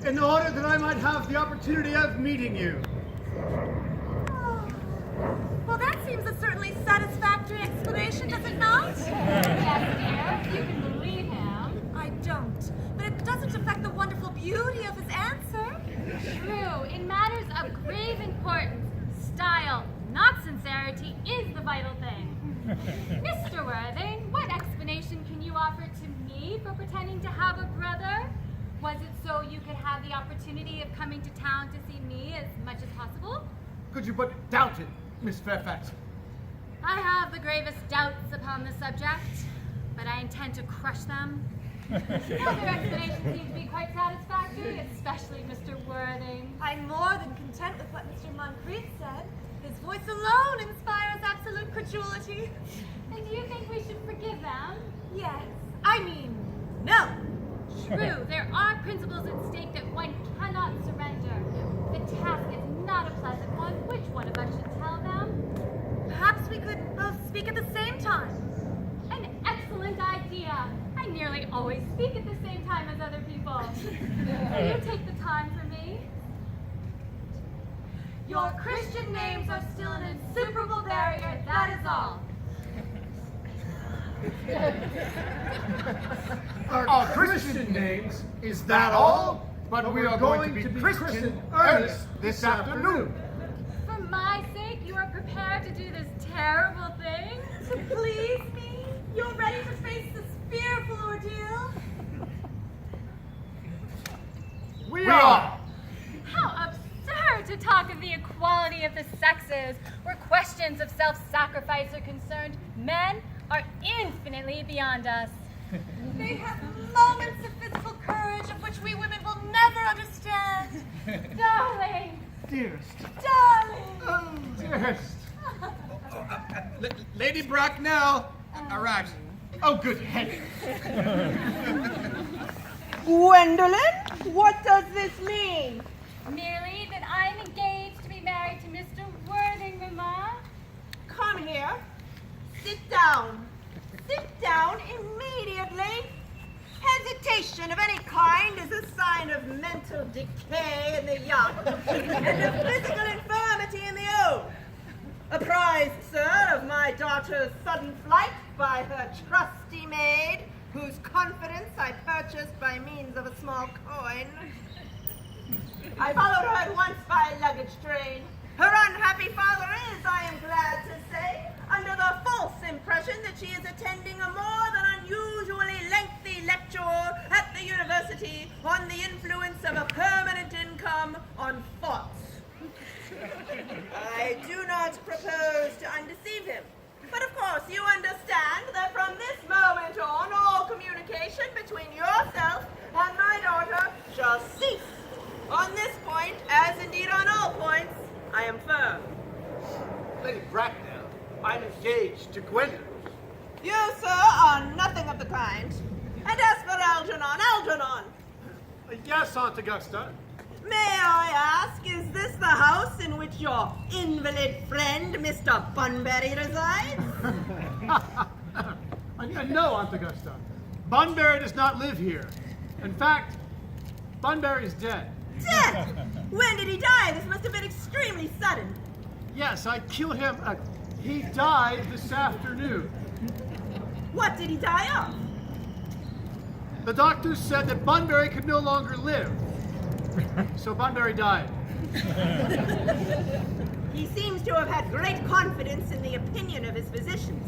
in order that I might have the opportunity of meeting you. Oh. Well, that seems a certainly satisfactory explanation, does it not? Yes, dear, you can believe him. I don't, but it doesn't affect the wonderful beauty of his answer. True, in matters of grave importance, style, not sincerity, is the vital thing. Mr. Worthing, what explanation can you offer to me for pretending to have a brother? Was it so you could have the opportunity of coming to town to see me as much as possible? Could you but doubt it, Miss Fairfax? I have the gravest doubts upon the subject, but I intend to crush them. Other explanations seem to be quite satisfactory, especially Mr. Worthing. I'm more than content with what Mr. Moncrief said. His voice alone inspires absolute credulity. And do you think we should forgive them? Yes. I mean, no. True, there are principles at stake that one cannot surrender. The task is not a pleasant one. Which one of us should tell them? Perhaps we could both speak at the same time. An excellent idea. I nearly always speak at the same time as other people. Will you take the time for me? Your Christian names are still an insuperable barrier, that is all. Our Christian names, is that all? But we are going to be Christian Earnest this afternoon. For my sake, you are prepared to do this terrible thing? To please me? You're ready to face this fearful ordeal? We are. How absurd to talk of the equality of the sexes where questions of self-sacrifice are concerned. Men are infinitely beyond us. They have moments of physical courage of which we women will never understand. Darling! Dearest. Darling! Oh, dearest. Lady Bracknell arrives. Oh, good heavens. Gwendolyn, what does this mean? Merely that I'm engaged to be married to Mr. Worthing, Mamma. Come here. Sit down. Sit down immediately. Hesitation of any kind is a sign of mental decay in the young and of physical infirmity in the old. Apprised, sir, of my daughter's sudden flight by her trusty maid, whose confidence I purchased by means of a small coin. I followed her at once by luggage train. Her unhappy father is, I am glad to say, under the false impression that she is attending a more than unusually lengthy lecture at the university on the influence of a permanent income on thoughts. I do not propose to undeceive him, but of course you understand that from this moment on all communication between yourself and my daughter shall cease. On this point, as indeed on all points, I am firm. Lady Bracknell, I'm engaged to Gwendolyn. You, sir, are nothing of the kind. And as for Algernon, Yes, Aunt Augusta. may I ask, is this the house in which your invalid friend, Mr. Bunbury, resides? No, Aunt Augusta. Bunbury does not live here. In fact, Bunbury is dead. Dead! When did he die? This must have been extremely sudden. Yes, I killed him. He died this afternoon. What did he die of? The doctors said that Bunbury could no longer live. So Bunbury died. He seems to have had great confidence in the opinion of his physicians.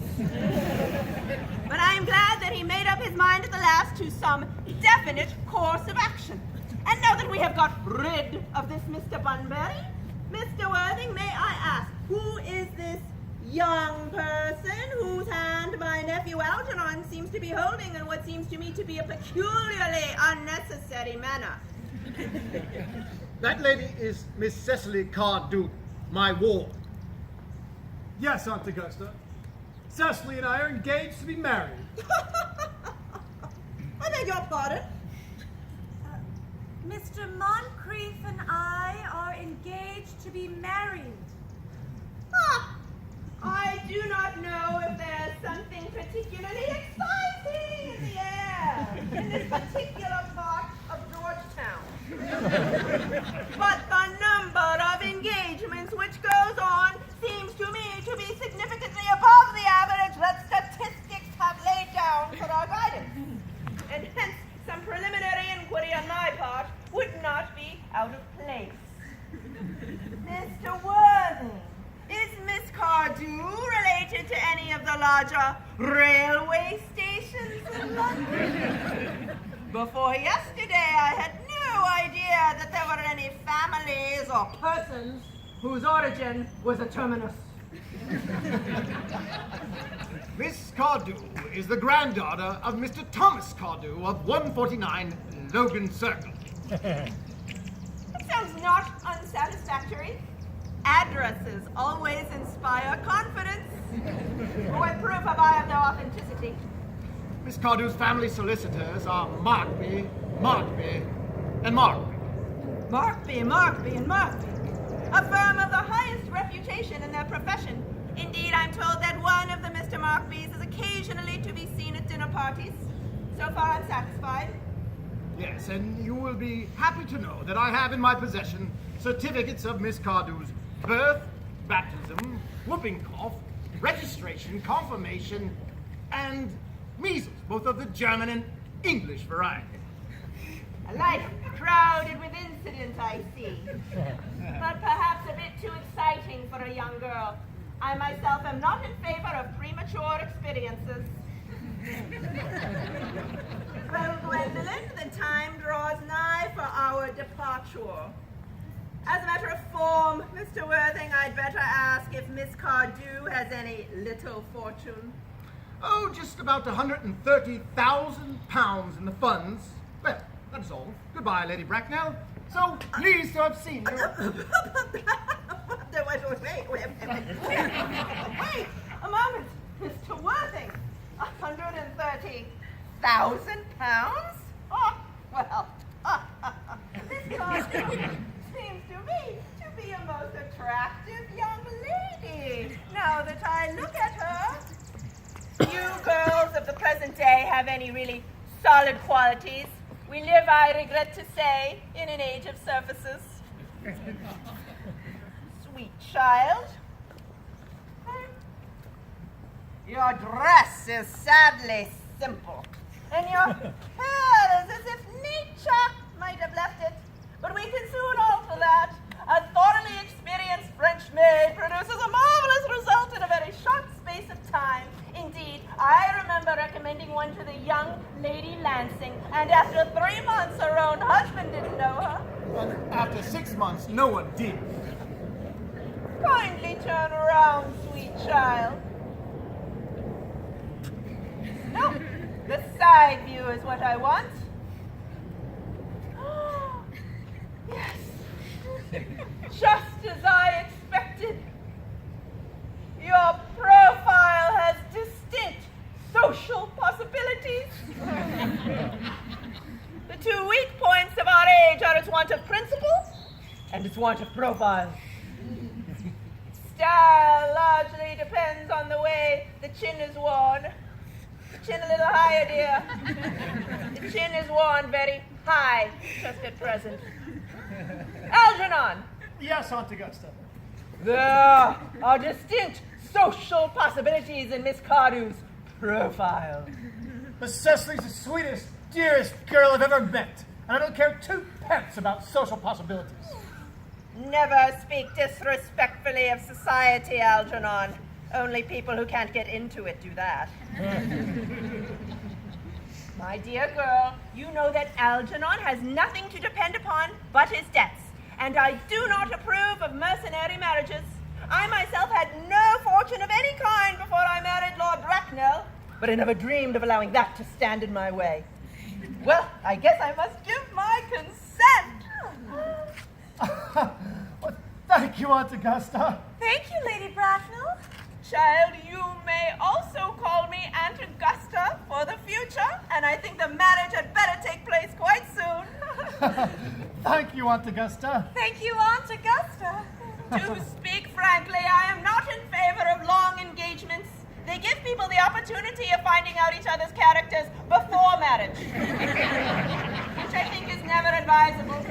But I am glad that he made up his mind at the last to some definite course of action. And now that we have got rid of this Mr. Bunbury, Mr. Worthing, may I ask, who is this young person whose hand my nephew Algernon seems to be holding in what seems to me to be a peculiarly unnecessary manner? That lady is Miss Cecily Cardew, my ward. Yes, Aunt Augusta. Cecily and I are engaged to be married. I beg your pardon? Mr. Moncrief and I are engaged to be married. Ah, I do not know if there's something particularly exciting in the air in this particular part of Georgetown. would not be out of place. Mr. Worthing, is Miss Cardew related to any of the larger railway stations in London? Before yesterday, I had no idea that there were any families or persons whose origin was a terminus. Miss Cardew is the granddaughter of Mr. Thomas Cardew of 149 Logan Circle. That sounds not unsatisfactory. Addresses always inspire confidence. What proof have I of their authenticity? Miss Cardew's family solicitors are Markby, and Markby. Markby, and Markby. A firm of the highest reputation in their profession. Indeed, I'm told that one of the Mr. Markbys is occasionally to be seen at dinner parties. So far, I'm satisfied. Yes, and you will be happy to know that I have in my possession certificates of Miss Cardew's birth, baptism, whooping cough, registration, confirmation, and measles, both of the German and English variety. A life crowded with incident, I see. But perhaps a bit too exciting for a young girl. I myself am not in favor of premature experiences. Well, Gwendolyn, the time draws nigh for our departure. As a matter of form, Mr. Worthing, I'd better ask if Miss Cardew has any little fortune. Oh, just about £130,000 in the funds. Well, that's all. Goodbye, Lady Bracknell. So pleased to have seen you. Wait a moment, Mr. Worthing. £130,000? Oh, well, Miss Cardew seems to me to be a most attractive young lady. Now that I look at her, you girls of the present day have any really solid qualities. We live, I regret to say, in an age of surfaces. Sweet child. Your dress is sadly simple, and your hair is as if nature might have left it. But we can soon alter that. A thoroughly experienced French maid produces a marvelous result in a very short space of time. Indeed, I remember recommending one to the young Lady Lansing, and after 3 months her own husband didn't know her. And after 6 months, no one did. Kindly turn around, sweet child. No, the side view is what I want. Yes, just as I expected. Your profile has distinct social possibilities. The 2 weak points of our age are its want of principle and its want of profile. Style largely depends on the way the chin is worn. The chin a little higher, dear. The chin is worn very high just at present. Algernon. Yes, Aunt Augusta. There are distinct social possibilities in Miss Cardew's profile. Miss Cecily's the sweetest, dearest girl I've ever met, and I don't care 2 pence about social possibilities. Never speak disrespectfully of society, Algernon. Only people who can't get into it do that. My dear girl, you know that Algernon has nothing to depend upon but his debts, and I do not approve of mercenary marriages. I myself had no fortune of any kind before I married Lord Bracknell, but I never dreamed of allowing that to stand in my way. Well, I guess I must give my consent. Well, thank you, Aunt Augusta. Thank you, Lady Bracknell. Child, you may also call me Aunt Augusta for the future, and I think the marriage had better take place quite soon. Thank you, Aunt Augusta. Thank you, Aunt Augusta. To speak frankly, I am not in favor of long engagements. They give people the opportunity of finding out each other's characters before marriage, which I think is never advisable.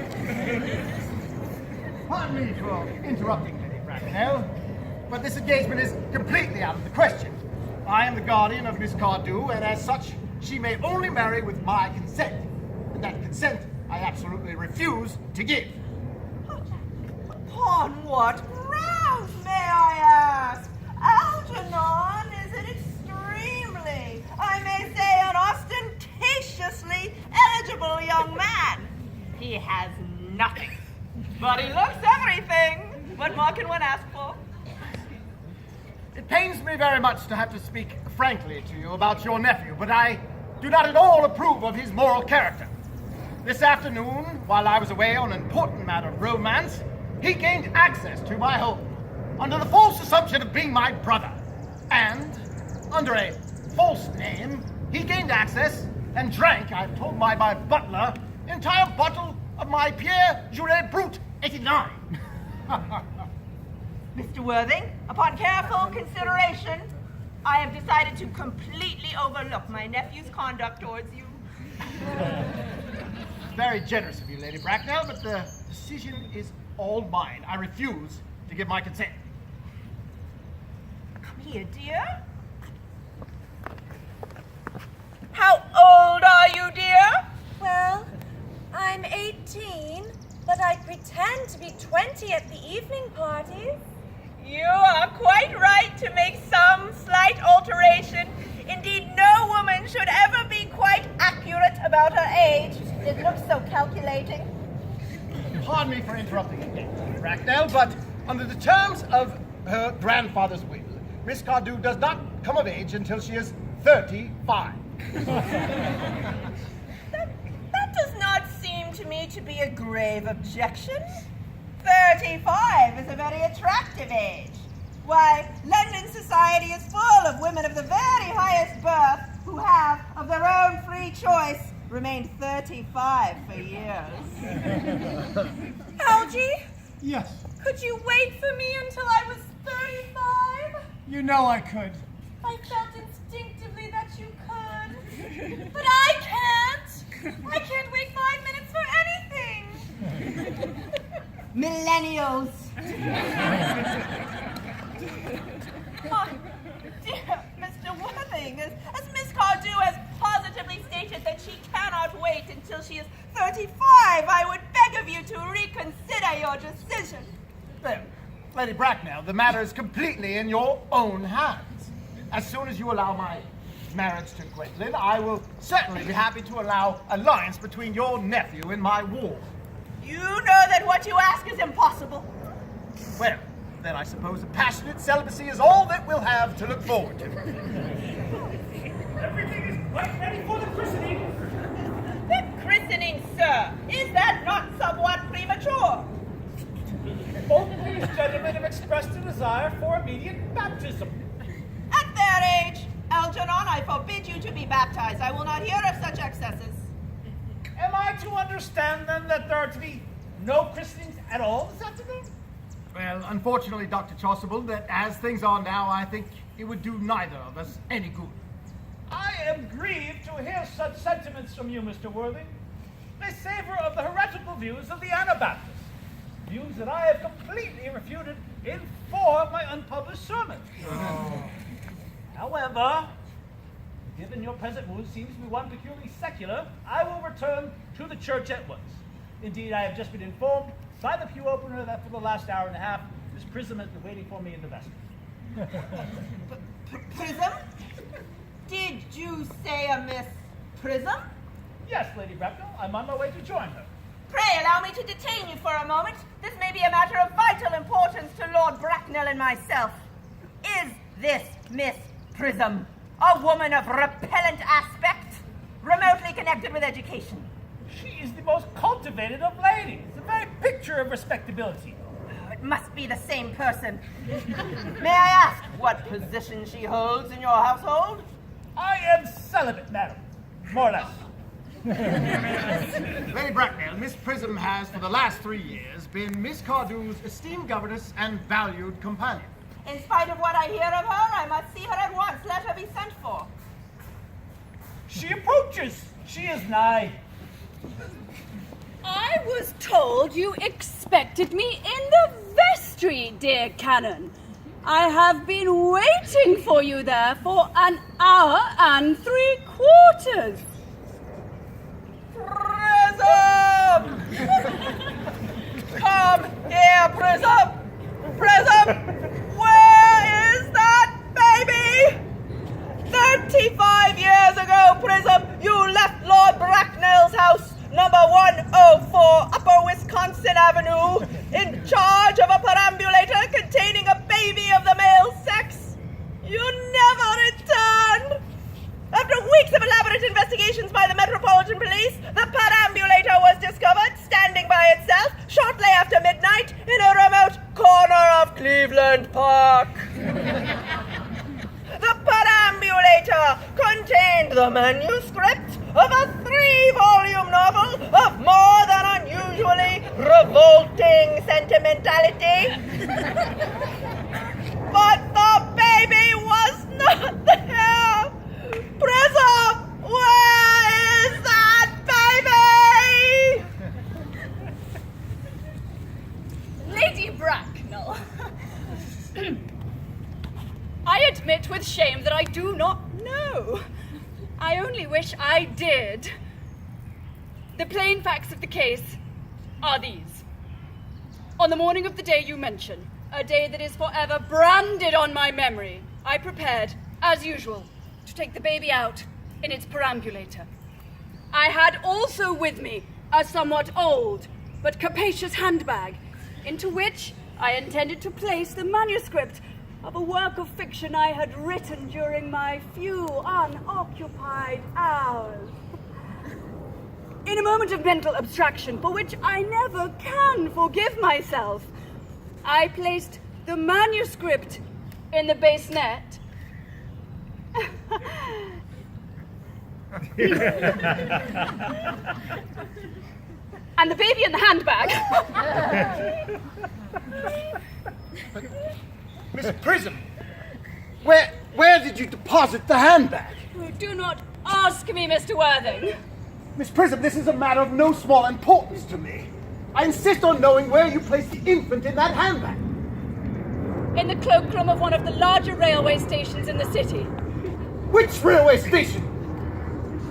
Pardon me for interrupting, Lady Bracknell, but this engagement is completely out of the question. I am the guardian of Miss Cardew, and as such, she may only marry with my consent. And that consent I I absolutely refuse to give. Upon what grounds, may I ask? Algernon is an extremely, I may say unostentatiously eligible young man. He has nothing, but he looks everything. What more can one ask for? It pains me very much to have to speak frankly to you about your nephew, but I do not at all approve of his moral character. This afternoon, while I was away on an important matter of romance, he gained access to my home under the false assumption of being my brother. And, under a false name, he gained access and drank, I've told my butler, entire bottle of my Pierre Juret Brut 89. Mr. Worthing, upon careful consideration, I have decided to completely overlook my nephew's conduct towards you. Very generous of you, Lady Bracknell, but the decision is all mine. I refuse to give my consent. Come here, dear. How old are you, dear? Well, I'm 18, but I pretend to be 20 at the evening parties. You are quite right to make some slight alteration. Indeed, no woman should ever be quite accurate about her age. It looks so calculating. Pardon me for interrupting again, Lady Bracknell, but under the terms of her grandfather's will, Miss Cardew does not come of age until she is 35. That does not seem to me to be a grave objection. 35 is a very attractive age. Why, London society is full of women of the very highest birth who have, of their own free choice, remained 35 for years. Algie, Yes, could you wait for me until I was 35? you know I could. I felt instinctively that you could. But I can't. I can't wait 5 minutes for anything. Millennials. Oh, dear Mr. Worthing, as Miss Cardew has positively stated that she cannot wait until she is 35, I would beg of you to reconsider your decision. There, Lady Bracknell, the matter is completely in your own hands. As soon as you allow my marriage to Gwendolyn, I will certainly be happy to allow alliance between your nephew and my ward. You know that what you ask is impossible. Well, then I suppose a passionate celibacy is all that we'll have to look forward to. Everything is quite ready for the christening. The christening, sir, is that not somewhat premature? Both of these gentlemen have expressed a desire for immediate baptism. At their age, Algernon, I forbid you to be baptized. I will not hear of such excesses. Am I to understand then that there are to be no christenings at all this afternoon? Well, unfortunately, Dr. Chasuble, that as things are now, I think it would do neither of us any good. I am grieved to hear such sentiments from you, Mr. Worthing. They savor of the heretical views of the Anabaptists, views that I have completely refuted in 4 of my unpublished sermons. However, given your present mood seems to be one peculiarly secular, I will return to the church at once. Indeed, I have just been informed by the pew opener that for the last hour and a half, this prism has been waiting for me in the vestry. Prism? Did you say a Miss Prism? Yes, Lady Bracknell, I'm on my way to join her. Pray allow me to detain you for a moment. This may be a matter of vital importance to Lord Bracknell and myself. Is this Miss Prism a woman of repellent aspect, remotely connected with education? She is the most cultivated of ladies, the very picture of respectability. Oh, it must be the same person. May I ask what position she holds in your household? I am celibate, madam, more or less. Lady Bracknell, Miss Prism has, for the last 3 years, been Miss Cardew's esteemed governess and valued companion. In spite of what I hear of her, I must see her at once. Let her be sent for. She approaches. She is nigh. I was told you expected me in the vestry, dear Canon. I have been waiting for you there for an hour and 3/4. Prism! Avenue in charge of a perambulator containing a baby of the male sex. You never returned. After weeks of elaborate investigations by the Metropolitan Police, the perambulator was discovered standing by itself shortly after midnight in a remote corner of Cleveland Park. The perambulator contained the manuscript of a 3-volume novel of more than unusually revolting sentimentality. But the baby was not there. Prism, where is that baby? Lady Bracknell. I admit with shame that I do not know. I only wish I did. The plain facts of the case are these. On the morning of the day you mention, a day that is forever branded on my memory, I prepared, as usual, to take the baby out in its perambulator. I had also with me a somewhat old but capacious handbag, into which I intended to place the manuscript of a work of fiction I had written during my few unoccupied hours. In a moment of mental abstraction, for which I never can forgive myself, I placed the manuscript in the bassinet. And the baby in the handbag. Miss Prism, where did you deposit the handbag? Do not ask me, Mr. Worthing. Miss Prism, this is a matter of no small importance to me. I insist on knowing where you placed the infant in that handbag. In the cloakroom of one of the larger railway stations in the city. Which railway station?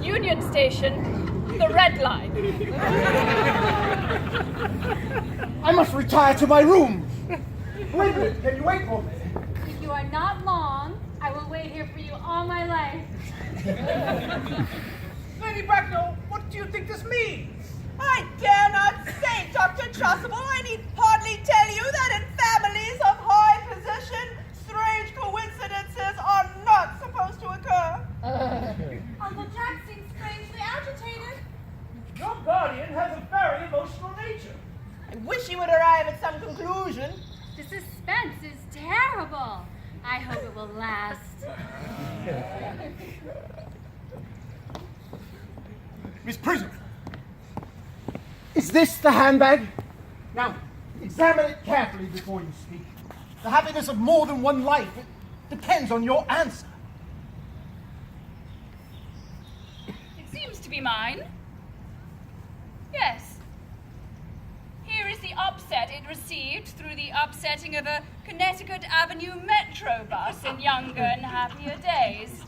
Union Station, the Red Line. I must retire to my room. Wait a minute, can you wait for me? If you are not long, I will wait here for you all my life. Lady Bracknell, what do you think this means? I dare not say, Dr. Trustable. I need hardly tell you that in families of high position, strange coincidences are not supposed to occur. Uncle Jack seems strangely agitated. Your guardian has a very emotional nature. I wish he would arrive at some conclusion. The suspense is terrible. I hope it will last. Miss Prism, is this the handbag? Now, examine it carefully before you speak. The happiness of more than one life depends on your answer. It seems to be mine. Yes. Here is the upset it received through the upsetting of a Connecticut Avenue Metro bus in younger and happier days.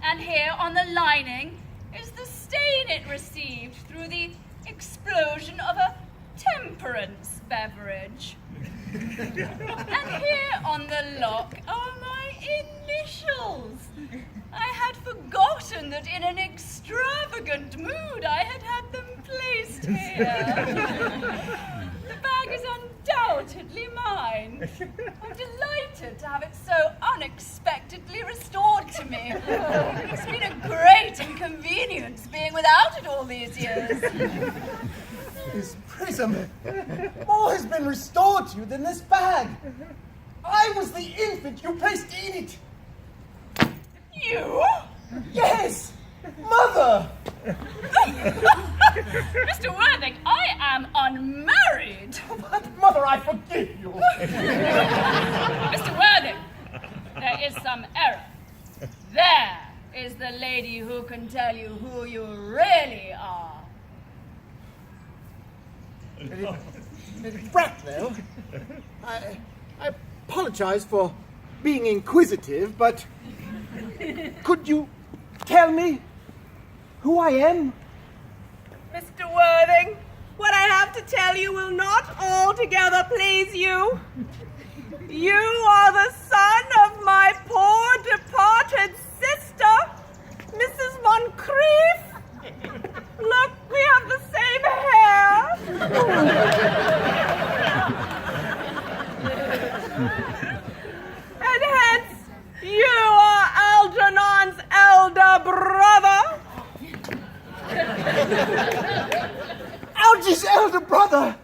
And here on the lining is the stain it received through the explosion of a temperance beverage. And here on the lock are my initials. I had forgotten that in an extravagant mood I had had them placed here. The bag is undoubtedly mine. I'm delighted to have it so unexpectedly restored to me. It's been a great inconvenience being without it all these years. Miss Prism, more has been restored to you than this bag. I was the infant you placed in it. You? Yes, Mother. Mr. Worthing, I am unmarried. But Mother, I forgive you. Mr. Worthing, there is some error. There is the lady who can tell you who you really are. Lady Bracknell, I apologize for being inquisitive, but could you tell me who I am? Mr. Worthing, what I have to tell you will not altogether please you. You are the son of my poor departed sister, Mrs. Moncrief. Look, we have the same hair. his elder brother!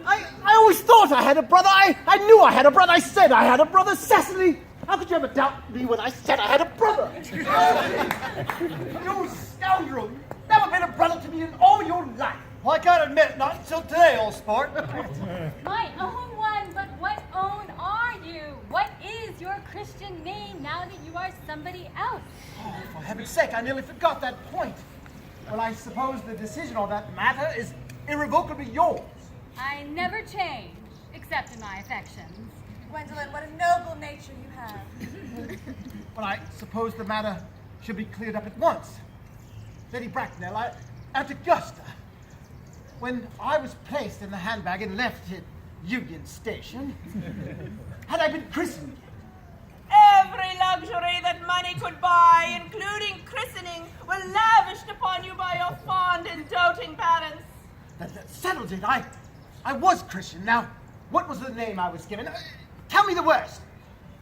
I always thought I had a brother. I knew I had a brother. I said I had a brother. Cecily, how could you ever doubt me when I said I had a brother? You scoundrel! Never been a brother to me in all your life. Well, I gotta admit, not until today, old sport. My own one, but what own are you? What is your Christian name now that you are somebody else? Oh, for heaven's sake, I nearly forgot that point. Well, I suppose the decision on that matter is irrevocably yours. I never change, except in my affections. Gwendolyn, what a noble nature you have. Well, I suppose the matter should be cleared up at once. Lady Bracknell, at Augusta, when I was placed in the handbag and left at Union Station, had I been christened? Every luxury that money could buy, including christening, were lavished upon you by your fond and doting parents. That settles it. I was Christian. Now, what was the name I was given? Tell me the worst.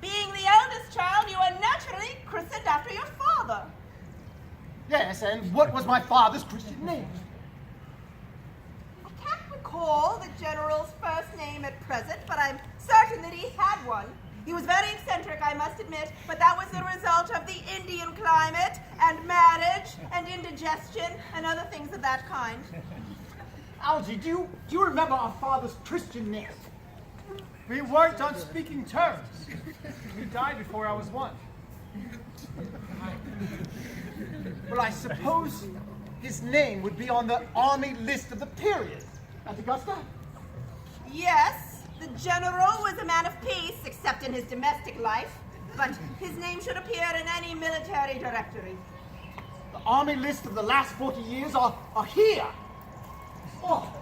Being the eldest child, you are naturally christened after your father. Yes, and what was my father's Christian name? I can't recall the general's first name at present, but I'm certain that he had one. He was very eccentric, I must admit, but that was the result of the Indian climate and marriage and indigestion and other things of that kind. Algy, do you remember our father's Christian name? We weren't on speaking terms. He died before I was one. Well, I suppose his name would be on the army list of the period. At Augusta? Yes, the general was a man of peace, except in his domestic life, but his name should appear in any military directory. The army list of the last 40 years are here. Oh.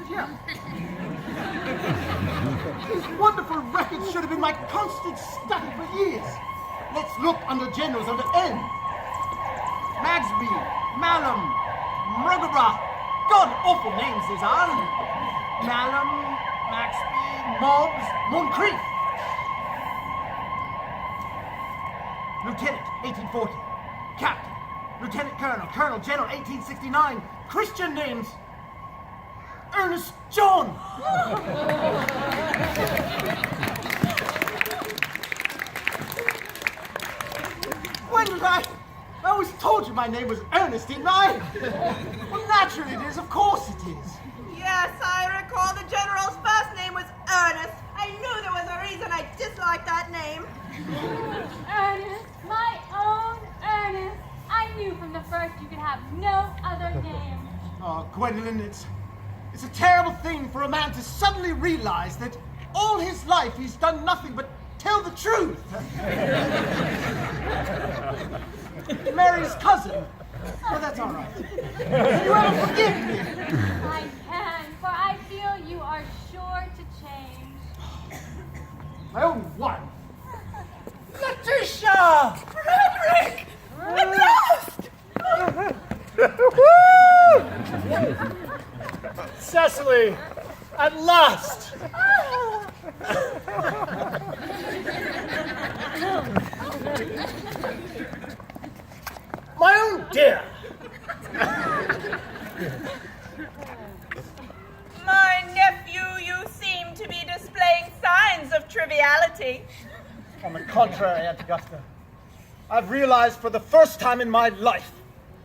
Yeah. These wonderful records should have been my constant study for years. Let's look under generals under N. Magsby, Malum, Murgatroyd. God, awful names these are. Malum, Maxby, Mobbs, Moncrief. Lieutenant, 1840. Captain, Lieutenant Colonel, Colonel General, 1869. Christian names. Ernest John. When did I always told you my name was Earnest, didn't I? Well, naturally it is. Of course it is. Yes, I recall the general's first name was Earnest. I knew there was a reason I disliked that name. Ernest, my own Ernest. I knew from the first you could have no other name. Oh, Gwendolyn, it's a terrible thing for a man to suddenly realize that all his life he's done nothing but tell the truth. Mary's cousin. Well, that's all right. Can you ever forgive me? I can, for I feel you are sure to change. My own wife. Letitia! Frederick! At last! Cecily, at last! My own dear. My nephew, you seem to be displaying signs of triviality. On the contrary, Aunt Augusta, I've realized for the first time in my life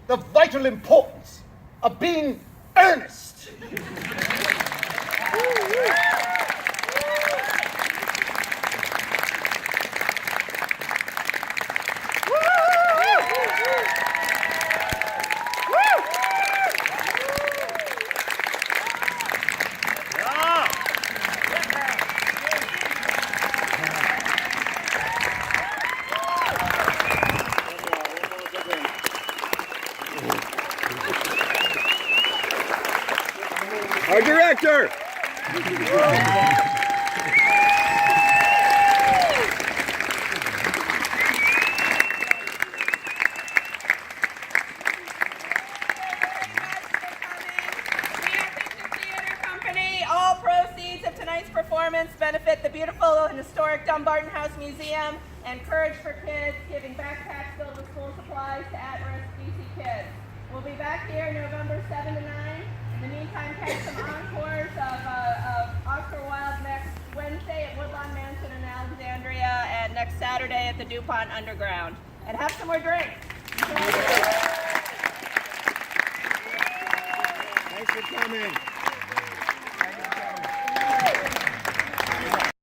the vital importance of being earnest. Our director! All proceeds of tonight's performance benefit the beautiful and historic Dumbarton House Museum and Courage for Kids, giving backpacks filled with school supplies to at-risk DC kids. We'll be back here November 7 to 9. In the meantime, catch some encores of Oscar Wilde next Wednesday at Woodlawn Mansion in Alexandria and next Saturday at the DuPont Underground. And have some more drinks. Thanks for coming.